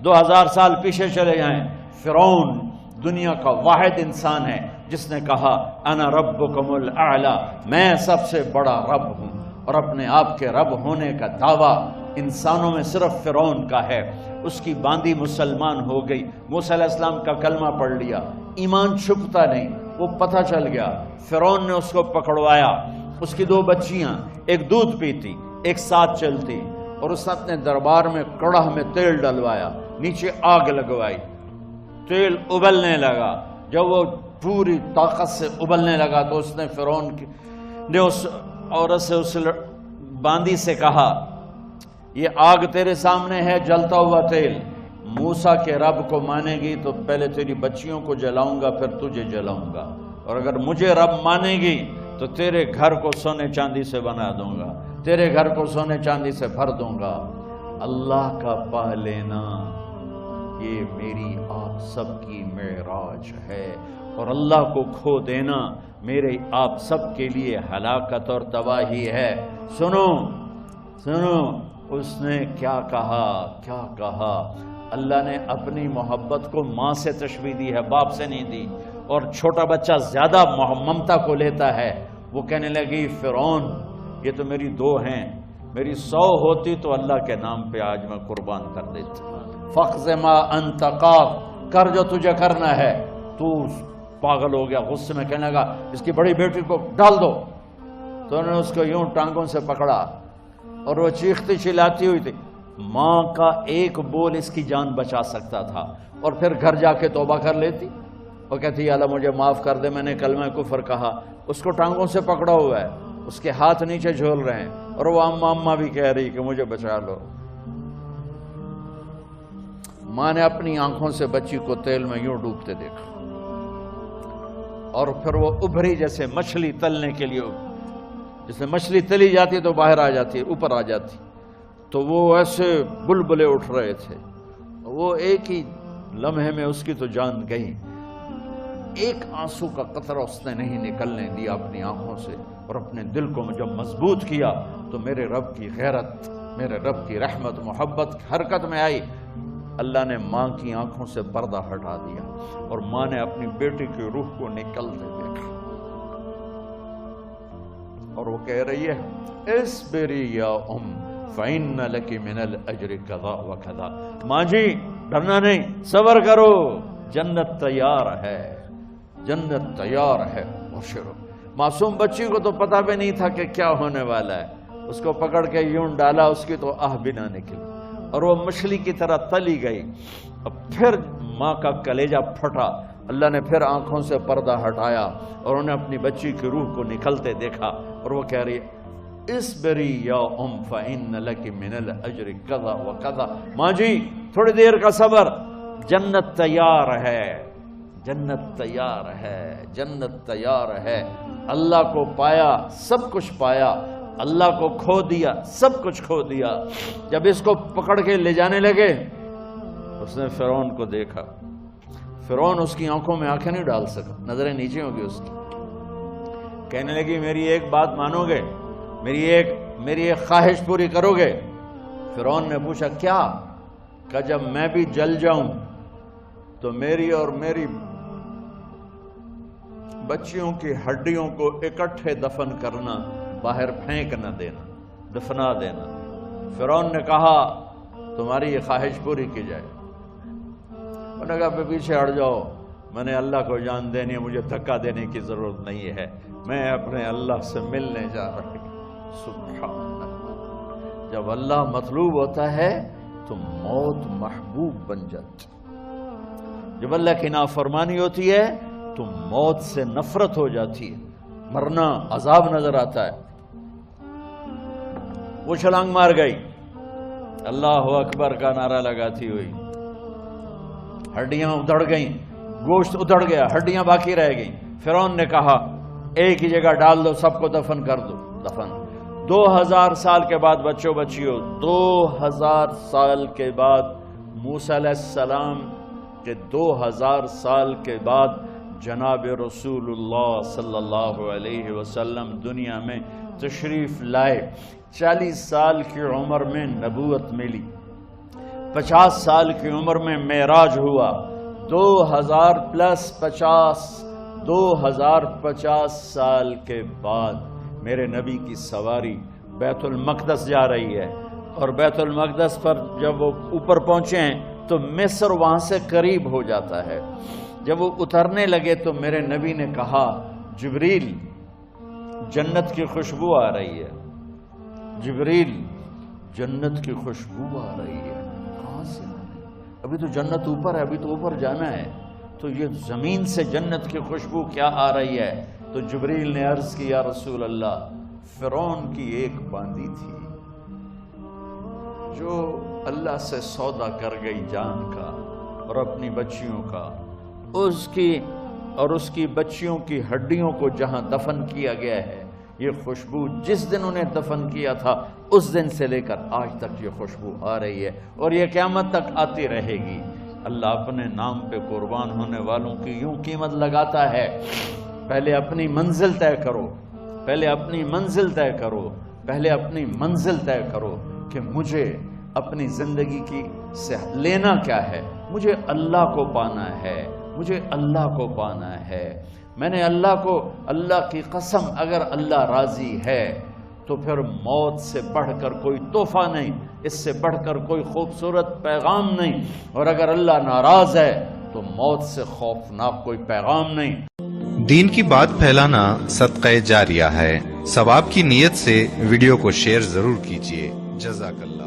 2000 سال پیچھے چلے جائیں، فرعون دنیا کا واحد انسان ہے جس نے کہا انا ربکم الاعلی، میں سب سے بڑا رب ہوں، اور اپنے آپ کے رب ہونے کا دعویٰ انسانوں میں صرف فرعون کا ہے۔ اس کی باندی مسلمان ہو گئی، موسیٰ علیہ السلام کا کلمہ پڑھ لیا، ایمان چھپتا نہیں، وہ پتہ چل گیا۔ فرعون نے اس کو پکڑوایا، اس کی 2 بچیاں، ایک دودھ پیتی ایک ساتھ چلتی، اور اس نے اپنے دربار میں کڑاہ میں تیل ڈلوایا، نیچے آگ لگوائی، تیل ابلنے لگا۔ جب وہ پوری طاقت سے ابلنے لگا تو اس نے فرعون نے اس عورت سے، اس باندی سے کہا یہ آگ تیرے سامنے ہے، جلتا ہوا تیل، موسیٰ کے رب کو مانے گی تو پہلے تیری بچیوں کو جلاؤں گا پھر تجھے جلاؤں گا، اور اگر مجھے رب مانے گی تو تیرے گھر کو سونے چاندی سے بنا دوں گا، تیرے گھر کو سونے چاندی سے بھر دوں گا۔ اللہ کا پا لینا یہ میری آپ سب کی معراج ہے، اور اللہ کو کھو دینا میرے آپ سب کے لیے ہلاکت اور تباہی ہے۔ سنو سنو اس نے کیا کہا۔ اللہ نے اپنی محبت کو ماں سے تشبیہ دی ہے، باپ سے نہیں دی، اور چھوٹا بچہ زیادہ ممتا کو لیتا ہے۔ وہ کہنے لگی فرعون یہ تو میری 2 ہیں، میری 100 ہوتی تو اللہ کے نام پہ آج میں قربان کر دیتی۔ فَقْضِ مَا أَنْتَ قَاضٍ، کر جو تجھے کرنا ہے۔ تو پاگل ہو گیا، غصے میں کہنے لگا اس کی بڑی بیٹی کو ڈال دو۔ تو انہوں نے اس کو یوں ٹانگوں سے پکڑا اور وہ چیختی چلاتی ہوئی تھی۔ ماں کا ایک بول اس کی جان بچا سکتا تھا، اور پھر گھر جا کے توبہ کر لیتی، وہ کہتی اللہ مجھے معاف کر دے، میں نے کلمہ کفر کہا۔ اس کو ٹانگوں سے پکڑا ہوا ہے، اس کے ہاتھ نیچے جھول رہے ہیں، اور وہ اماں بھی کہہ رہی کہ مجھے بچا لو۔ ماں نے اپنی آنکھوں سے بچی کو تیل میں یوں ڈوبتے دیکھا، اور پھر وہ ابھری جیسے مچھلی تلنے کے لیے، جیسے مچھلی تلی جاتی تو باہر آ جاتی، اوپر آ جاتی، تو وہ ایسے بلبلے اٹھ رہے تھے۔ وہ ایک ہی لمحے میں اس کی تو جان گئی، ایک آنسو کا قطرہ اس نے نہیں نکلنے دیا اپنی آنکھوں سے، اور اپنے دل کو جب مضبوط کیا تو میرے رب کی غیرت، میرے رب کی رحمت محبت حرکت میں آئی۔ اللہ نے ماں کی آنکھوں سے پردہ ہٹا دیا، اور ماں نے اپنی بیٹی کی روح کو نکلتے دیکھا، اور وہ کہہ رہی ہے اصبری یا فإن لک من الأجر کذا وکذا، ماں جی ڈرنا نہیں، صبر کرو، جنت تیار ہے، جنت تیار ہے، بشرو۔ معصوم بچی کو تو پتہ بھی نہیں تھا کہ کیا ہونے والا ہے، اس کو پکڑ کے یوں ڈالا، اس کی تو آہ بھی نہ نکلی، اور وہ مچھلی کی طرح تلی گئی۔ اب پھر ماں کا کلیجہ پھٹا، اللہ نے پھر آنکھوں سے پردہ ہٹایا، اور انہیں اپنی بچی کی روح کو نکلتے دیکھا، اور وہ کہہ رہی اصبری یا فإن لک من الأجر کذا وکذا، ماں جی تھوڑی دیر کا صبر، جنت تیار ہے، جنت تیار ہے، جنت تیار ہے۔ اللہ کو پایا سب کچھ پایا، اللہ کو کھو دیا سب کچھ کھو دیا۔ جب اس کو پکڑ کے لے جانے لگے، اس نے فرعون کو دیکھا، فرعون اس کی آنکھوں میں آنکھیں نہیں ڈال سکا، نظریں نیچے ہو گئی اس کی۔ کہنے لگی میری ایک بات مانو گے، میری ایک خواہش پوری کرو گے؟ فرعون نے پوچھا کیا؟ کہ جب میں بھی جل جاؤں تو میری اور میری بچیوں کی ہڈیوں کو اکٹھے دفن کرنا، باہر پھینک نہ دینا، دفنا دینا۔ فرعون نے کہا تمہاری یہ خواہش پوری کی جائے۔ انہوں نے کہا پیچھے ہٹ جاؤ، میں نے اللہ کو جان دینی ہے، مجھے دھکا دینے کی ضرورت نہیں ہے، میں اپنے اللہ سے ملنے جا رہا ہوں۔ سبحان اللہ، جب اللہ مطلوب ہوتا ہے تو موت محبوب بن جاتی، جب اللہ کی نافرمانی ہوتی ہے تو موت سے نفرت ہو جاتی ہے، مرنا عذاب نظر آتا ہے۔ وہ چھلانگ مار گئی، اللہ اکبر کا نعرہ لگاتی ہوئی، ہڈیاں ادھڑ گئیں، گوشت ادھڑ گیا، ہڈیاں باقی رہ گئیں۔ فرعون نے کہا ایک ہی جگہ ڈال دو، سب کو دفن کر دو، دفن۔ 2000 سال کے بعد بچوں بچیوں، 2000 سال کے بعد موسیٰ علیہ السلام کے 2000 سال کے بعد جناب رسول اللہ صلی اللہ علیہ وسلم دنیا میں تشریف لائے۔ 40 سال کی عمر میں نبوت ملی، 50 سال کی عمر میں معراج ہوا، 2050 سال کے بعد میرے نبی کی سواری بیت المقدس جا رہی ہے، اور بیت المقدس پر جب وہ اوپر پہنچے ہیں تو مصر وہاں سے قریب ہو جاتا ہے۔ جب وہ اترنے لگے تو میرے نبی نے کہا، جبریل جنت کی خوشبو آ رہی ہے، جبریل جنت کی خوشبو آ رہی ہے۔ کہاں سے؟ ابھی تو جنت اوپر ہے، ابھی تو اوپر جانا ہے، تو یہ زمین سے جنت کی خوشبو کیا آ رہی ہے؟ تو جبریل نے عرض کی، یا رسول اللہ، فرعون کی ایک باندی تھی جو اللہ سے سودا کر گئی جان کا اور اپنی بچیوں کا، اس کی بچیوں کی ہڈیوں کو جہاں دفن کیا گیا ہے، یہ خوشبو جس دن انہیں دفن کیا تھا اس دن سے لے کر آج تک یہ خوشبو آ رہی ہے، اور یہ قیامت تک آتی رہے گی۔ اللہ اپنے نام پہ قربان ہونے والوں کی یوں قیمت لگاتا ہے، پہلے اپنی منزل طے کرو، پہلے اپنی منزل طے کرو، پہلے اپنی منزل طے کرو کہ مجھے اپنی زندگی کی سے لینا کیا ہے۔ مجھے اللہ کو پانا ہے، مجھے اللہ کو پانا ہے۔ میں نے اللہ کی قسم، اگر اللہ راضی ہے تو پھر موت سے بڑھ کر کوئی تحفہ نہیں، اس سے بڑھ کر کوئی خوبصورت پیغام نہیں، اور اگر اللہ ناراض ہے تو موت سے خوفناک کوئی پیغام نہیں۔ دین کی بات پھیلانا صدقہ جاریہ ہے، ثواب کی نیت سے ویڈیو کو شیئر ضرور کیجیے۔ جزاک اللہ۔